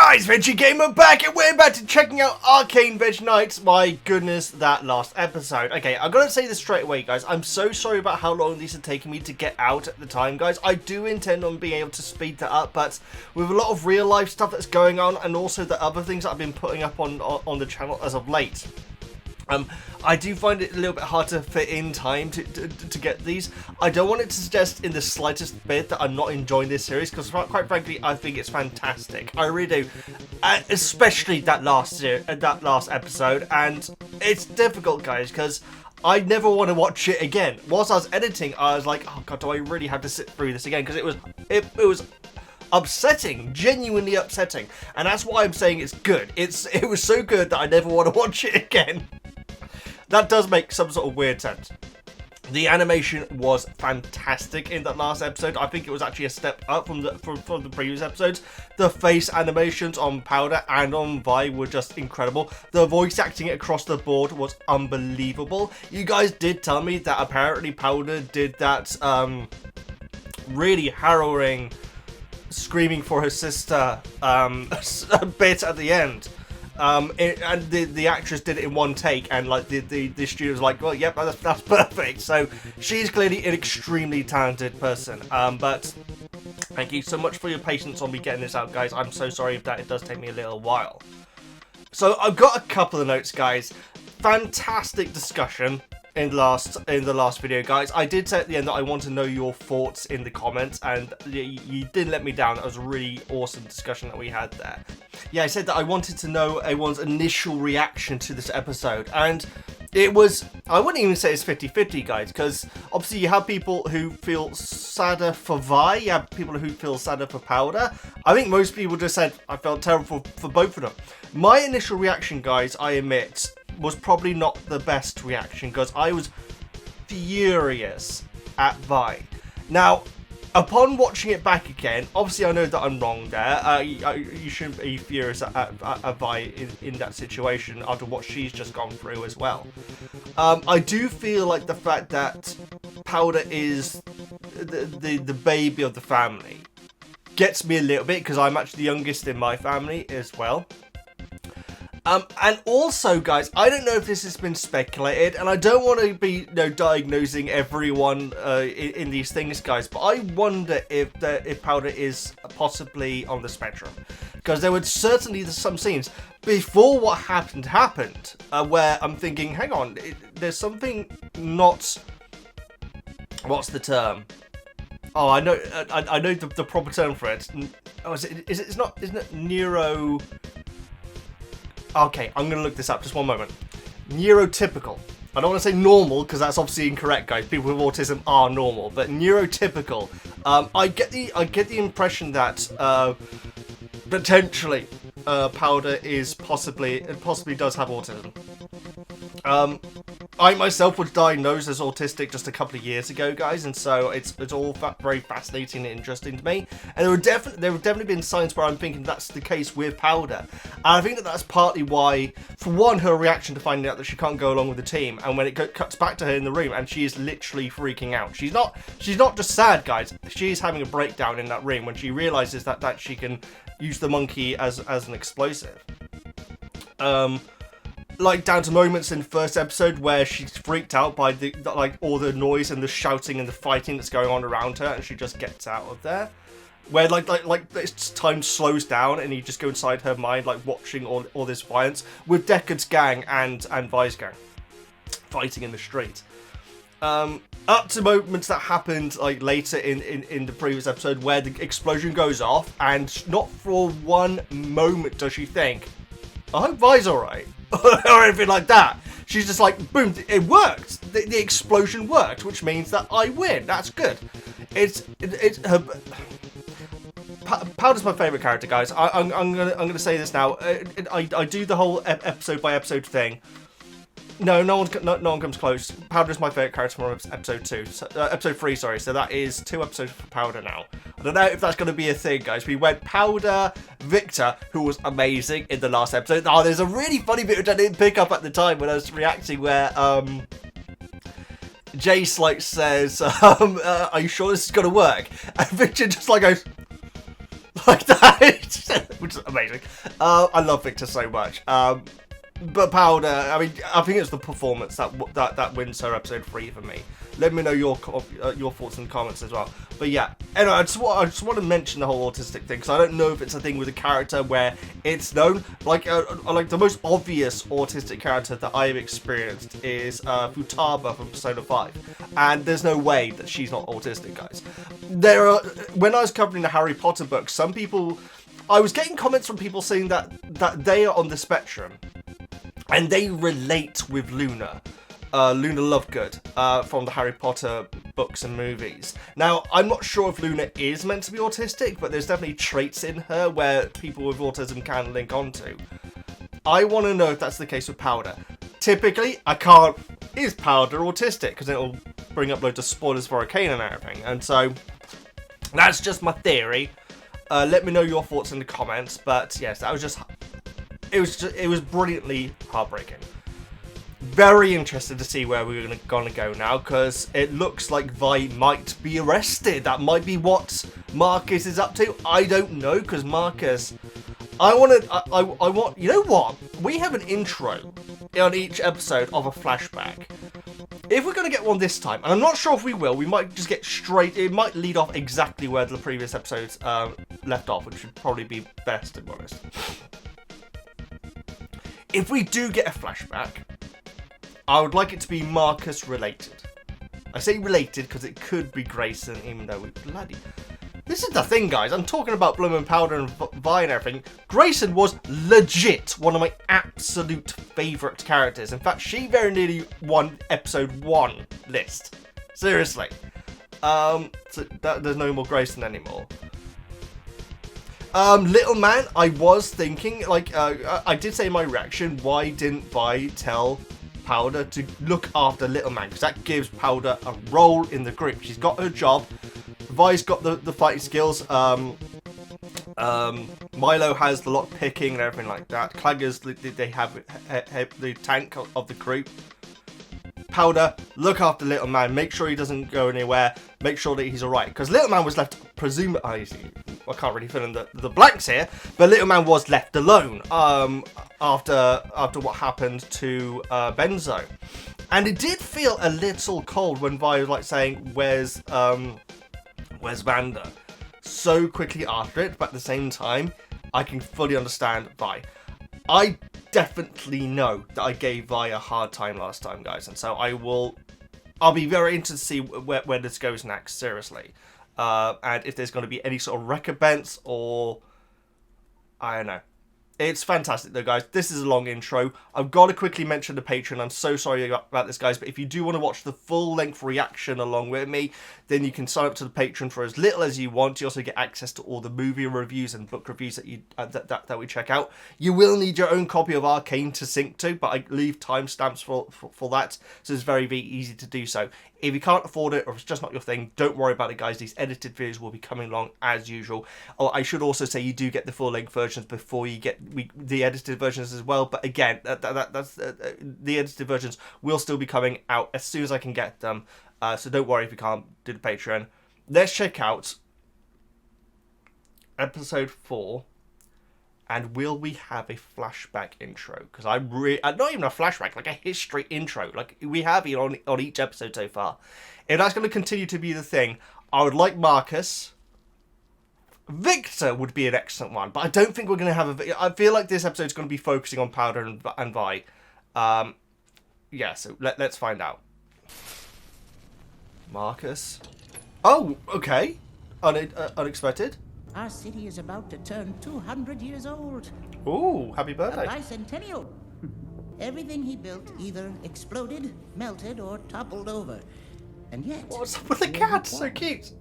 guys, Veggie Gamer back, and we're back to checking out Arcane VEGGIEKNIGHTS. My goodness, that last episode. Okay, I'm gonna say this straight away, guys. I'm so sorry about how long these are taking me to get out at the time, guys. I do intend on being able to speed that up, but with a lot of real life stuff that's going on, and also the other things that I've been putting up on the channel as of late, I do find it a little bit hard to fit in time to get these. I don't want it to suggest in the slightest bit that I'm not enjoying this series, because quite frankly, I think it's fantastic. I really do, especially that last episode. And it's difficult, guys, because I never want to watch it again. Whilst I was editing, I was like, oh god, do I really have to sit through this again? Because it was upsetting, genuinely upsetting, and that's why I'm saying it's good. It was so good that I never want to watch it again. That does make some sort of weird sense. The animation was fantastic in that last episode. I think it was actually a step up from the previous episodes. The face animations on Powder and on Vi were just incredible. The voice acting across the board was unbelievable. You guys did tell me that apparently Powder did that really harrowing screaming for her sister a bit at the end. And the actress did it in one take, and like the studio was like, well, yep, that's perfect. So she's clearly an extremely talented person. But thank you so much for your patience on me getting this out, guys. I'm so sorry that it does take me a little while. So I've got a couple of notes, guys. Fantastic discussion in the last video, guys. I did say at the end that I want to know your thoughts in the comments, and you didn't let me down. That was a really awesome discussion that we had there. Yeah, I said that I wanted to know everyone's initial reaction to this episode, and it was, I wouldn't even say it's 50-50, guys, because obviously you have people who feel sadder for Vi, you have people who feel sadder for Powder. I think most people just said, I felt terrible for both of them. My initial reaction, guys, I admit, was probably not the best reaction, because I was furious at Vi. Now, upon watching it back again, obviously I know that I'm wrong there. You shouldn't be furious at Vi in that situation after what she's just gone through as well. I do feel like the fact that Powder is the baby of the family gets me a little bit, because I'm actually the youngest in my family as well. And also, guys, I don't know if this has been speculated, and I don't want to be diagnosing everyone in these things, guys, but I wonder if Powder is possibly on the spectrum, because there were certainly some scenes before what happened where I'm thinking, hang on, there's something not, what's the term? Oh, I know the proper term for it. Oh, isn't it neuro? Okay, I'm going to look this up, just one moment. Neurotypical. I don't want to say normal, because that's obviously incorrect, guys. People with autism are normal, but neurotypical. I get the impression that potentially Powder is possibly does have autism. I myself was diagnosed as autistic just a couple of years ago, guys, and so it's all very fascinating and interesting to me. And there have definitely been signs where I'm thinking that's the case with Powder, and I think that that's partly why, for one, her reaction to finding out that she can't go along with the team, and when it cuts back to her in the room, and she is literally freaking out. She's not just sad, guys. She's having a breakdown in that room when she realizes that she can use the monkey as an explosive. Like down to moments in the first episode where she's freaked out by all the noise and the shouting and the fighting that's going on around her, and she just gets out of there. Where like time slows down and you just go inside her mind, like watching all this violence with Deckard's gang and Vi's gang fighting in the street. Up to moments that happened like later in the previous episode where the explosion goes off, and not for one moment does she think, I hope Vi's alright. Or anything like that. She's just like, boom, it worked. The explosion worked, which means that I win. That's good. It's her. Powder's my favourite character, guys. I'm gonna say this now. I do the whole episode by episode thing. No one comes close. Powder's my favourite character from episode 3, sorry. So that is 2 episodes for Powder now. I don't know if that's going to be a thing, guys. We went Powder, Victor, who was amazing in the last episode. Oh, there's a really funny bit which I didn't pick up at the time when I was reacting, where Jace like says, "Are you sure this is going to work?" And Victor just like goes, like that, which is amazing. I love Victor so much. But Powder, I mean, I think it's the performance that wins her episode 3 for me. Let me know your thoughts in the comments as well. But yeah, anyway, I just want to mention the whole autistic thing, because I don't know if it's a thing with a character where it's known. Like the most obvious autistic character that I've experienced is Futaba from Persona 5, and there's no way that she's not autistic, guys. When I was covering the Harry Potter books, I was getting comments from people saying that they are on the spectrum. And they relate with Luna Lovegood, from the Harry Potter books and movies. Now, I'm not sure if Luna is meant to be autistic, but there's definitely traits in her where people with autism can link onto. I want to know if that's the case with Powder. Typically, is Powder autistic? Because it'll bring up loads of spoilers for Arcane and everything. And so, that's just my theory. Let me know your thoughts in the comments. But yes, that was just... It was brilliantly heartbreaking. Very interested to see where we're gonna go now, because it looks like Vi might be arrested. That might be what Marcus is up to. I don't know, because Marcus... I want... You know what? We have an intro on each episode of a flashback. If we're going to get one this time, and I'm not sure if we will, we might just get straight... It might lead off exactly where the previous episodes left off, which would probably be best, to be honest. If we do get a flashback, I would like it to be Marcus related. I say related because it could be Grayson, even though we bloody... This is the thing, guys. I'm talking about Bloom and Powder and Vi and everything. Grayson was legit one of my absolute favourite characters. In fact, she very nearly won episode 1 list. Seriously. There's no more Grayson anymore. Little Man, I was thinking, like, I did say in my reaction, why didn't Vi tell Powder to look after Little Man? Because that gives Powder a role in the group. She's got her job. Vi's got the fighting skills. Milo has the lock picking and everything like that. Claggers, they have the tank of the group. Powder, look after Little Man. Make sure he doesn't go anywhere. Make sure that he's alright. Because Little Man was left, presumably... I can't really fill in the blanks here, but Little Man was left alone after what happened to Benzo. And it did feel a little cold when Vi was like saying, where's Vander? So quickly after it, but at the same time, I can fully understand Vi. I definitely know that I gave Vi a hard time last time, guys, and so I'll be very interested to see where this goes next, seriously. And if there's going to be any sort of recompense or... I don't know. It's fantastic though, guys. This is a long intro. I've got to quickly mention the Patreon. I'm so sorry about this, guys, but if you do want to watch the full-length reaction along with me, then you can sign up to the Patreon for as little as you want. You also get access to all the movie reviews and book reviews that we check out. You will need your own copy of Arcane to sync to, but I leave timestamps for that, so it's very, very easy to do so. If you can't afford it, or if it's just not your thing, don't worry about it, guys. These edited videos will be coming along as usual. Oh, I should also say you do get the full-length versions before you get the edited versions as well. But again, that's the edited versions will still be coming out as soon as I can get them. So don't worry if you can't do the Patreon. Let's check out episode 4. And will we have a flashback intro? Because not even a flashback, like a history intro, like we have here on each episode so far. If that's going to continue to be the thing, I would like Marcus. Victor would be an excellent one, but I don't think we're going to have I feel like this episode is going to be focusing on Powder and Vi. Yeah, so let's find out. Marcus. Oh, okay. Unexpected. Our city is about to turn 200 years old. Ooh, happy birthday. A bicentennial. Everything he built either exploded, melted, or toppled over. And yet... What's up with the cat? So cute.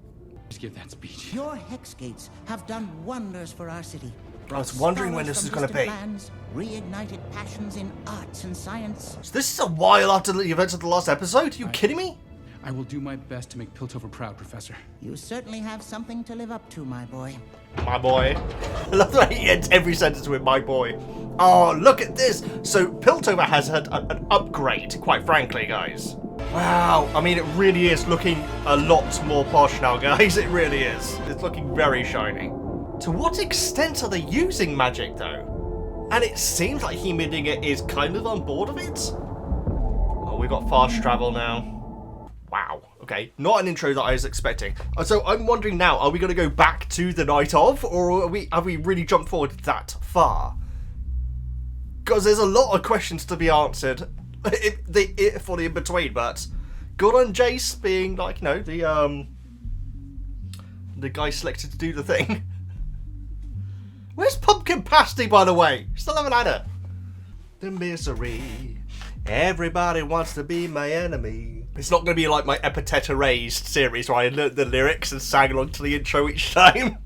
Just give that speech. Your hex gates have done wonders for our city. I was wondering when this was going to be. Lands, reignited passions in arts and science. So this is a while after the events of the last episode? Are you kidding me? I will do my best to make Piltover proud, Professor. You certainly have something to live up to, my boy. My boy. I love the way he ends every sentence with my boy. Oh, look at this. So Piltover has had an upgrade, quite frankly, guys. Wow. I mean, it really is looking a lot more posh now, guys. It really is. It's looking very shiny. To what extent are they using magic, though? And it seems like Heimerdinger is kind of on board of it. Oh, we've got fast travel now. Wow. Okay, not an intro that I was expecting. So I'm wondering now, are we going to go back to the night of, or have we really jumped forward that far? Because there's a lot of questions to be answered for the in-between, but good on Jace being, like, you know, the guy selected to do the thing. Where's Pumpkin Pasty, by the way? Still haven't had it. The misery. Everybody wants to be my enemy. It's not going to be like my Epithet Erased series where I learned the lyrics and sang along to the intro each time.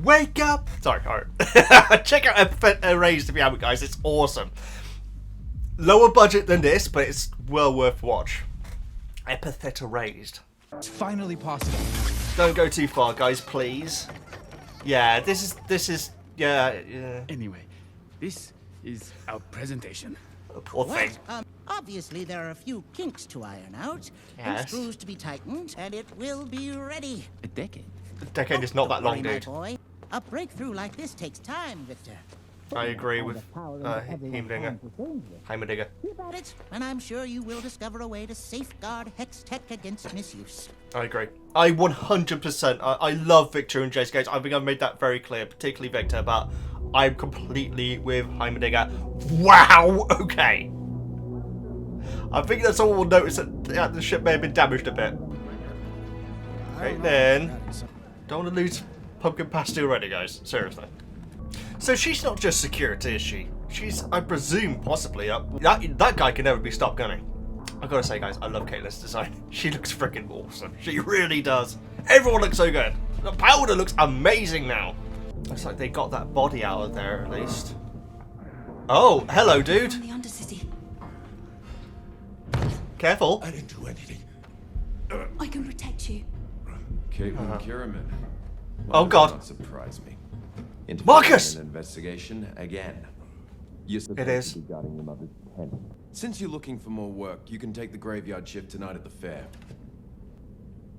Wake up! Sorry, alright. Check out Epithet Erased if you haven't, guys. It's awesome. Lower budget than this, but it's well worth watch. Epithet Erased. It's finally possible. Don't go too far, guys, please. Yeah, this is yeah. Anyway, this is our presentation. Poor thing. Obviously, there are a few kinks to iron out, and Yes. screws to be tightened, and it will be ready. A decade. The decade is not that Don't long, worry, my dude. boy. A breakthrough like this takes time, Victor. I agree with Heimerdinger. Keep at it, and I'm sure you will discover a way to safeguard Hex Tech against misuse. I agree. I 100%. I love Victor and Jace, guys. I think I've made that very clear, particularly Victor, but I'm completely with Heimerdinger. Wow! Okay. I think that someone will notice that the ship may have been damaged a bit. Okay, then. Don't want to lose Pumpkin Pasty already, guys. Seriously. So she's not just security, is she? She's, I presume, possibly up. That guy can never be stopped, can he? I gotta say, guys, I love Caitlin's design. She looks freaking awesome. She really does. Everyone looks so good. The powder looks amazing now. Looks like they got that body out of there, at least. Oh, hello, dude. The Undercity. Careful. I didn't do anything. I can protect you. Caitlin Kierman. Oh, God. Not surprise me. Marcus! An investigation again. You're supposed It is. to be guarding your mother's tent. Since you're looking for more work, you can take the graveyard shift tonight at the fair.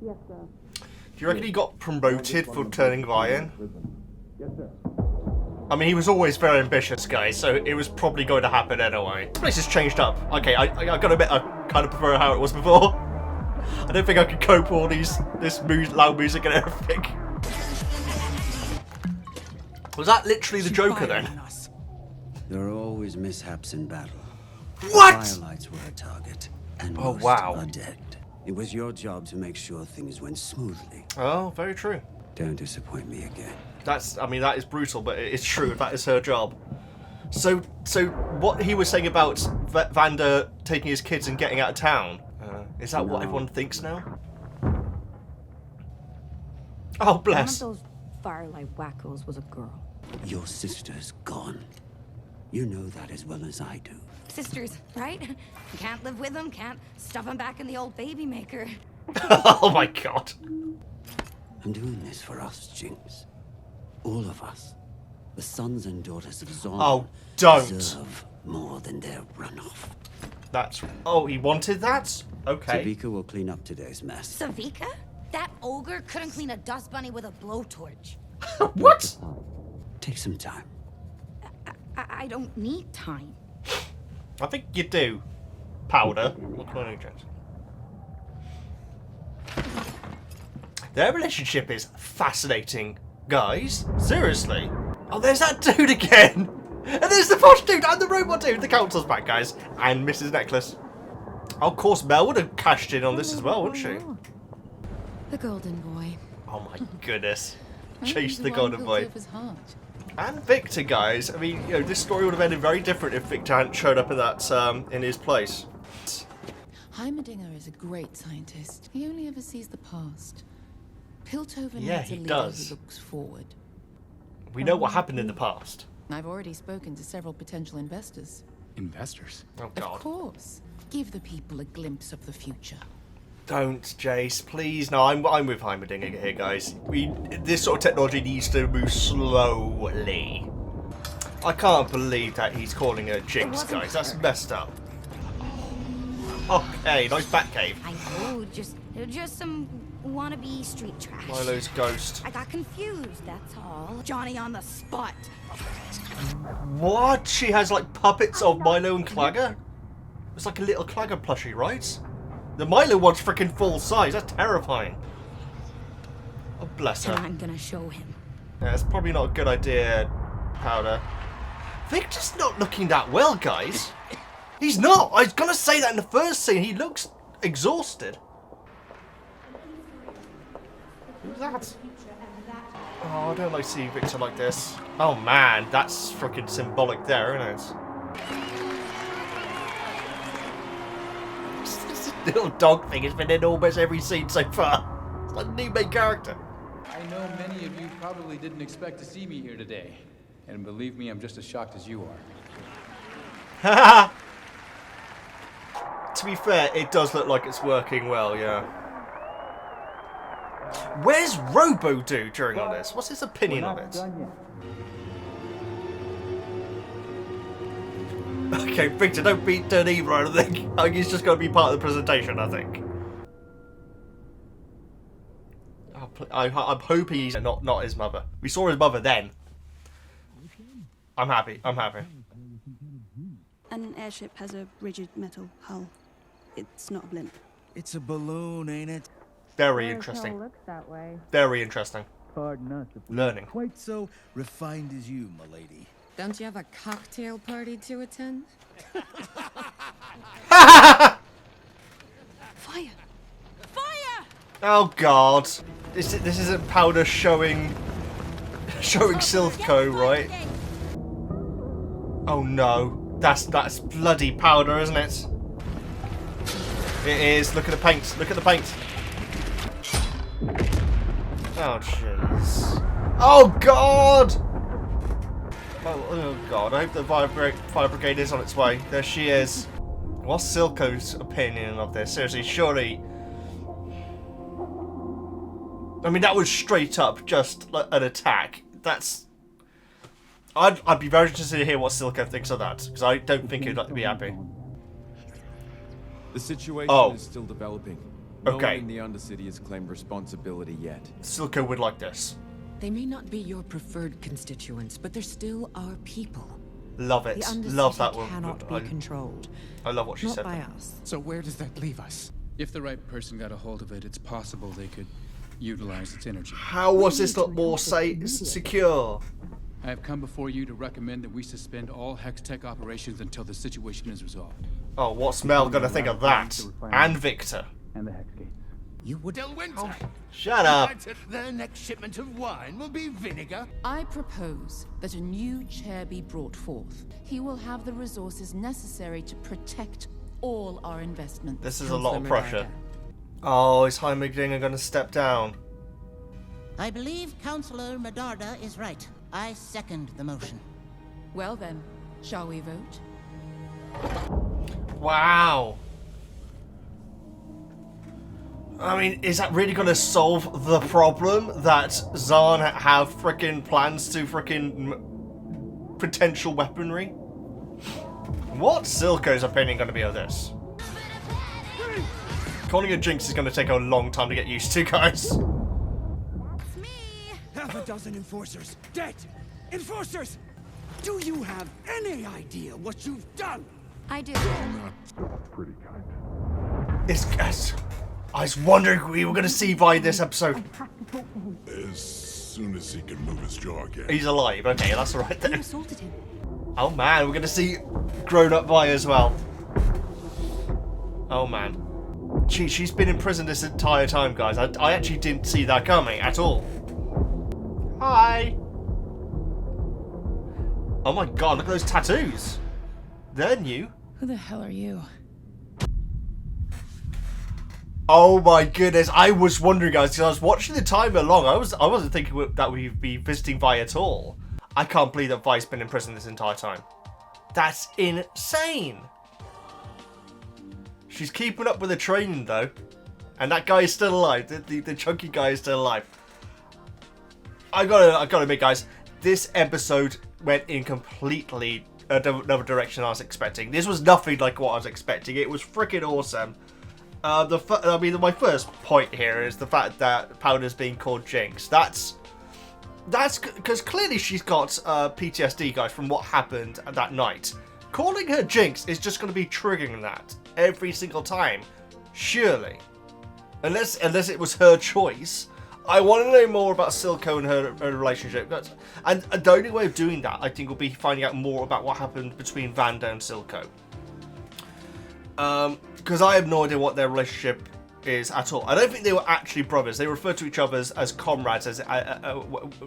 Yes, sir. Do you reckon he got promoted for turning Ryan? Yes, sir. I mean, he was always very ambitious, guys, so it was probably going to happen anyway. This place has changed up. Okay, I gotta admit, I kind of prefer how it was before. I don't think I could cope with all this loud music and everything. Was that literally the Joker then? There are always mishaps in battle. What? Firelights were a target, and Oh, most wow. are dead. It was your job to make sure things went smoothly. Oh, very true. Don't disappoint me again. I mean, that is brutal, but it's true. That is her job. So what he was saying about Vander taking his kids and getting out of town, is that what everyone thinks now? Oh, bless. One of those firelight wackos was a girl. Your sister's gone. You know that as well as I do. Sisters, right? Can't live with them, can't stuff them back in the old baby maker. Oh my god. I'm doing this for us, Jinx. All of us. The sons and daughters of Zon Oh, don't. deserve more than their runoff. That's... Oh, he wanted that? Okay. Savika will clean up today's mess. Savika? That ogre couldn't clean a dust bunny with a blowtorch. What? Take some time. I don't need time. I think you do. Powder. What can I do, James? Their relationship is fascinating, guys. Seriously. Oh, there's that dude again. And there's the posh dude and the robot dude. The council's back, guys. And Mrs. Necklace. Oh, of course, Mel would have cashed in on this as well, wouldn't she? The golden boy. Oh my goodness. Chase He's the one golden who boy. gave his heart. And Victor, guys. I mean, you know, this story would have ended very different if Victor hadn't showed up in that, in his place. Heimerdinger is a great scientist. He only ever sees the past. Piltover Yeah, needs a he leader does. who looks forward. We know what happened in the past. I've already spoken to several potential investors. Investors? Oh, Of God. course. Give the people a glimpse of the future. Don't, Jace, please. No, I'm with Heimerdinger here, guys. This sort of technology needs to move slowly. I can't believe that he's calling her Jinx, wasn't guys. That's her. messed up. Okay, nice Batcave. I know, just some wannabe street trash. Milo's ghost. I got confused, that's all. Johnny on the spot. What? She has like puppets of Milo and Clagger? It's like a little Clagger plushie, right? The Milo one's freaking full size. That's terrifying. Oh, bless her. And I'm gonna show him. Yeah, it's probably not a good idea, Powder. Victor's not looking that well, guys. He's not. I was gonna say that in the first scene. He looks exhausted. Who's that? Oh, I don't like seeing Victor like this. Oh man, that's freaking symbolic there, isn't it? This little dog thing has been in almost every scene so far. It's like a new main character. I know many of you probably didn't expect to see me here today. And believe me, I'm just as shocked as you are. To be fair, it does look like it's working well, yeah. Where's Robo-Do during all this? What's his opinion on it? Okay, Victor, don't beat Dirt either, I don't think. I think he's just going to be part of the presentation, I think. I'm hoping he's not his mother. We saw his mother then. I'm happy. I'm happy. An airship has a rigid metal hull. It's not a blimp. It's a balloon, ain't it? Very interesting. Looks that way. Very interesting. Pardon us if we're Learning. quite so refined as you, milady. Don't you have a cocktail party to attend? Fire! Fire! Oh God! This isn't Powder showing Silco, right? Oh no, that's bloody Powder, isn't it? It is. Look at the paint. Look at the paint. Oh jeez. Oh God! Oh God! I hope the fire brigade is on its way. There she is. What's Silco's opinion of this? Seriously, surely. I mean, that was straight up just like an attack. That's. I'd be very interested to hear what Silco thinks of that, because I don't think he'd be happy. The situation is still developing. No one in the Undercity has claimed responsibility yet. Silco would like this. They may not be your preferred constituents, but they're still our people. Love it. The Love that Undercity one. cannot be controlled. I love what she Not said. by There. us. So where does that leave us? If the right person got a hold of it, it's possible they could utilize its energy. How was this not more secure? I have come before you to recommend that we suspend all Hex-Tech operations until the situation is resolved. Oh, what's Mel gonna think of that? And Victor. And the Hex Gates. You would tell Winter. Shut up. The next shipment of wine will be vinegar. I propose that a new chair be brought forth. He will have the resources necessary to protect all our investments. This is a lot of pressure. Oh, is Heimerdinger gonna step down? I believe Councillor Medarda is right. I second the motion. Well then, shall we vote? Wow. I mean, is that really going to solve the problem that Zahn have frickin' plans to frickin' potential weaponry? What's Silco's opinion going to be of this? Calling a Jinx is going to take a long time to get used to, guys. That's me! Half a dozen enforcers dead. Enforcers! Do you have any idea what you've done? I do. I was wondering if we were going to see Vi this episode. As soon as he can move his jaw again. He's alive. Okay, that's alright Who then. assaulted him? Oh man, we're going to see grown-up Vi as well. Oh man. She's been in prison this entire time, guys. I actually didn't see that coming at all. Hi. Oh my god, look at those tattoos. They're new. Who the hell are you? Oh my goodness, I was wondering, guys, because I was watching the timer along. I wasn't thinking that we'd be visiting Vi at all. I can't believe that Vi's been in prison this entire time. That's insane. She's keeping up with the training though, and that guy is still alive. The chunky guy is still alive. I gotta admit, guys, this episode went in completely another direction I was expecting. This was nothing like what I was expecting. It was freaking awesome. My first point here is the fact that Powder's being called Jinx. That's because clearly she's got PTSD, guys, from what happened that night. Calling her Jinx is just going to be triggering that every single time, surely. Unless it was her choice. I want to know more about Silco and her relationship. And the only way of doing that, I think, will be finding out more about what happened between Vanda and Silco. Because I have no idea what their relationship is at all. I don't think they were actually brothers. They referred to each other as comrades.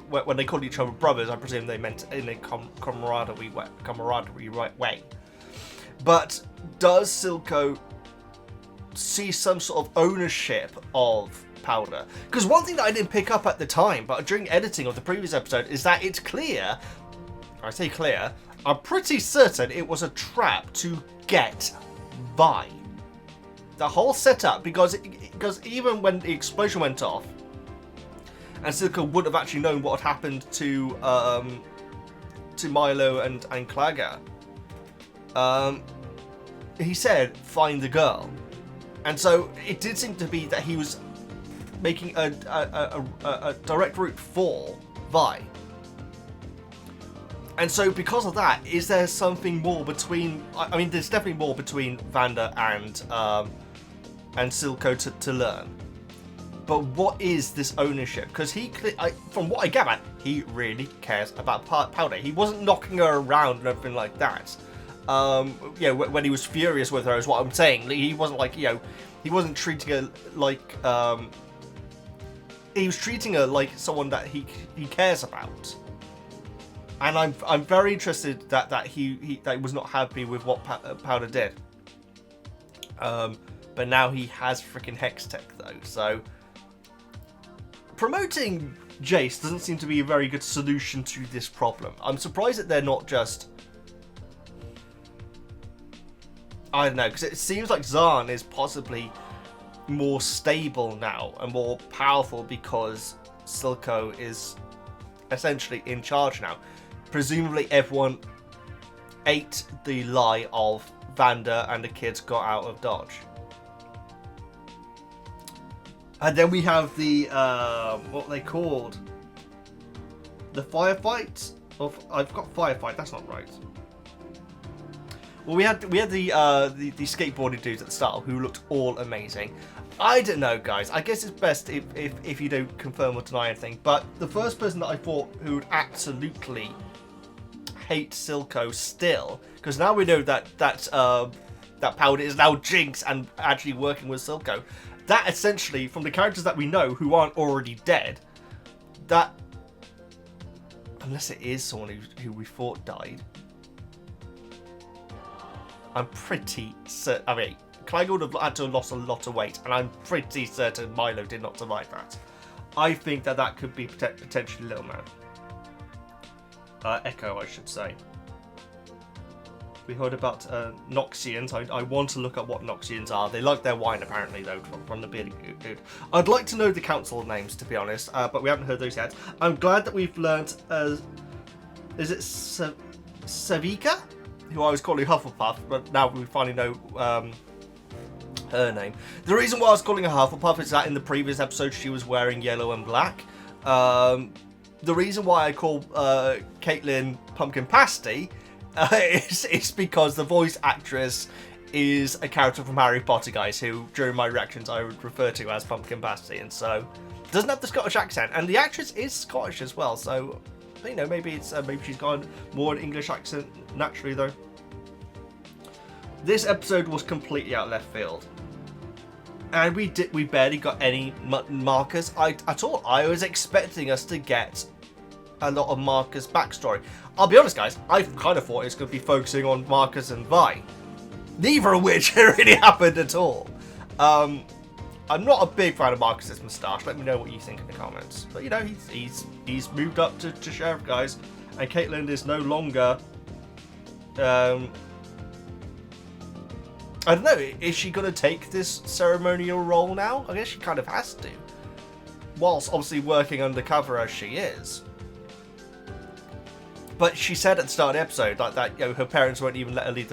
When they called each other brothers, I presume they meant in a camaraderie way. But does Silco see some sort of ownership of Powder? Because one thing that I didn't pick up at the time, but during editing of the previous episode, is that it's clear, I say clear, I'm pretty certain it was a trap to get Vi. The whole setup, because even when the explosion went off, and Silco would have actually known what had happened to Milo and Clagger, he said, find the girl. And so it did seem to be that he was making a direct route for Vi. And so because of that, is there something more between... I mean, there's definitely more between Vanda and Silco to learn. But what is this ownership? Because from what I gather, he really cares about Powder. He wasn't knocking her around and everything like that. When he was furious with her is what I'm saying. He wasn't like, he wasn't treating her like... he was treating her like someone that he cares about. And I'm very interested that he was not happy with what Powder did. But now he has freaking Hex Tech though, so promoting Jace doesn't seem to be a very good solution to this problem. I'm surprised that they're not just, I don't know, because it seems like Zahn is possibly more stable now and more powerful because Silco is essentially in charge now. Presumably everyone ate the lie of Vanda and the kids got out of Dodge. And then we have the, what they called? The firefight? I've got firefight, that's not right. Well, we had the skateboarding dudes at the start who looked all amazing. I don't know, guys. I guess it's best if you don't confirm or deny anything. But the first person that I thought who would absolutely hate Silco still, because now we know that Powder is now Jinx and actually working with Silco. That essentially, from the characters that we know who aren't already dead, that unless it is someone who we thought died, I'm pretty certain. I mean, Clagger would have had to have lost a lot of weight, and I'm pretty certain Milo did not survive that. I think that could be potentially Little Man. Echo, I should say. We heard about Noxians. I want to look at what Noxians are. They like their wine, apparently, though, from the bearded dude. I'd like to know the council names, to be honest, but we haven't heard those yet. I'm glad that we've learnt, is it Savika? Who I was calling Hufflepuff, but now we finally know her name. The reason why I was calling her Hufflepuff is that in the previous episode she was wearing yellow and black. The reason why I call Caitlin Pumpkin Pasty is because the voice actress is a character from Harry Potter, guys, who during my reactions I would refer to as Pumpkin Pasty, and so doesn't have the Scottish accent, and the actress is Scottish as well, so you know, maybe she's got more an English accent naturally though. This episode was completely out of left field, and we barely got any Marcus at all. I was expecting us to get a lot of Marcus backstory. I'll be honest, guys, I kind of thought it was going to be focusing on Marcus and Vi, neither of which really happened at all. I'm not a big fan of Marcus's moustache. Let me know what you think in the comments. But you know, he's moved up to sheriff, guys, and Caitlin is no longer. I don't know. Is she going to take this ceremonial role now? I guess she kind of has to, whilst obviously working undercover as she is. But she said at the start of the episode that her parents won't even let her leave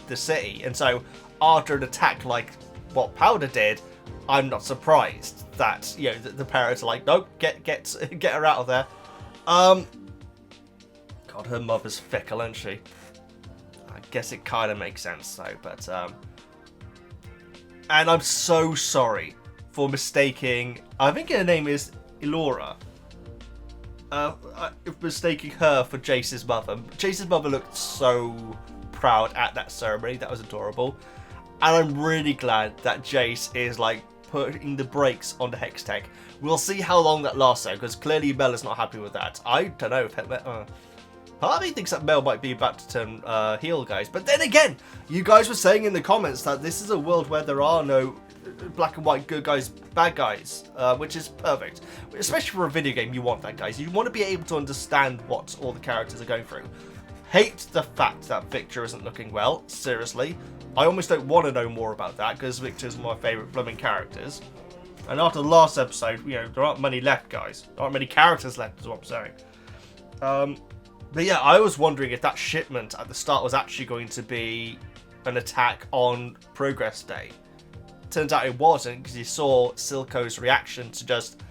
the city, and so after an attack like what Powder did, I'm not surprised that, you know, the parents are like, nope, get her out of there. God, her mother's fickle, isn't she? I guess it kind of makes sense though, but and I'm so sorry for mistaking, I think her name is Elora. Mistaking her for Jace's mother. Jace's mother looked so proud at that ceremony. That was adorable. And I'm really glad that Jace is like putting the brakes on the Hex Tech. We'll see how long that lasts though, because clearly Mel is not happy with that. I don't know if part of me thinks that Mel might be about to turn heel, guys. But then again, you guys were saying in the comments that this is a world where there are no black and white good guys, bad guys, which is perfect. Especially for a video game, you want that, guys. You want to be able to understand what all the characters are going through. Hate the fact that Victor isn't looking well, seriously. I almost don't want to know more about that, because Victor's one of my favourite blooming characters. And after the last episode, you know, there aren't many left, guys. There aren't many characters left, is what I'm saying. But yeah, I was wondering if that shipment at the start was actually going to be an attack on Progress Day. Turns out it wasn't, because you saw Silco's reaction to just,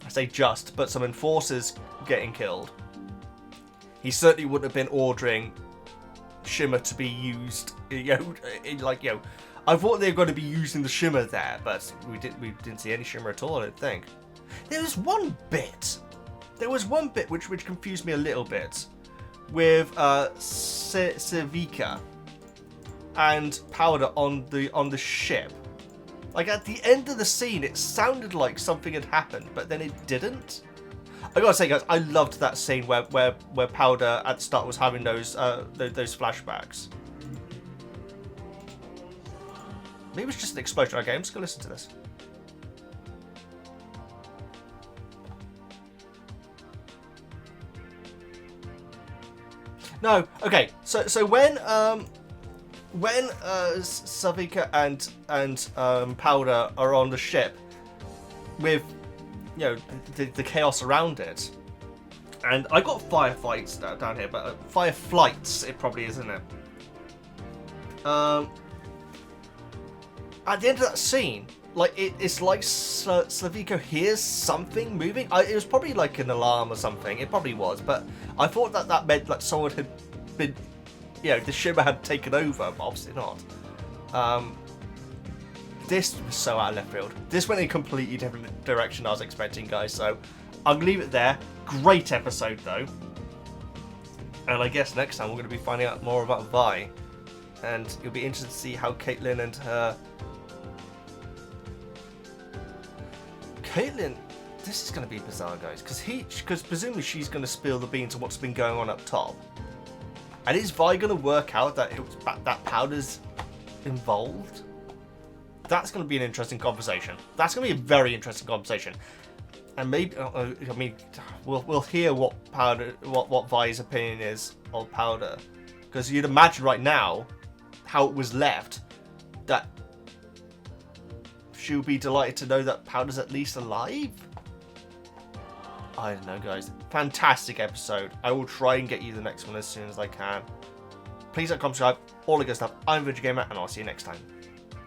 I say just, but some enforcers getting killed. He certainly wouldn't have been ordering Shimmer to be used, you know, I thought they were going to be using the Shimmer there, but we didn't see any Shimmer at all, I don't think. There was one bit which confused me a little bit, with Sevika and Powder on the ship. Like at the end of the scene, it sounded like something had happened, but then it didn't. I gotta say, guys, I loved that scene where Powder at the start was having those flashbacks. Maybe it's just an explosion. Okay, I'm just gonna listen to this. No, okay. So when Savika and Powder are on the ship with, you know, the chaos around it, and I got firefights down here, but fireflights it probably is, isn't it? At the end of that scene, like it's like Slaviko hears something moving. It was probably like an alarm or something. It probably was, but I thought that meant like someone had been, you know, the Shimmer had taken over, but obviously not. This was so out of left field. This went in a completely different direction I was expecting, guys. So I'm gonna leave it there. Great episode though, and I guess next time we're going to be finding out more about Vi, and you'll be interested to see how Caitlin and her. Caitlin, this is going to be bizarre, guys, because presumably she's going to spill the beans on what's been going on up top. And is Vi going to work out that that Powder's involved? That's going to be an interesting conversation. That's going to be a very interesting conversation. And maybe, I mean, we'll hear what Vi's opinion is of Powder, because you'd imagine right now how it was left that she'll be delighted to know that Powder's at least alive. I don't know, guys. Fantastic episode. I will try and get you the next one as soon as I can. Please like, comment, subscribe, all the good stuff. I'm VEGGIEKNIGHTS, and I'll see you next time.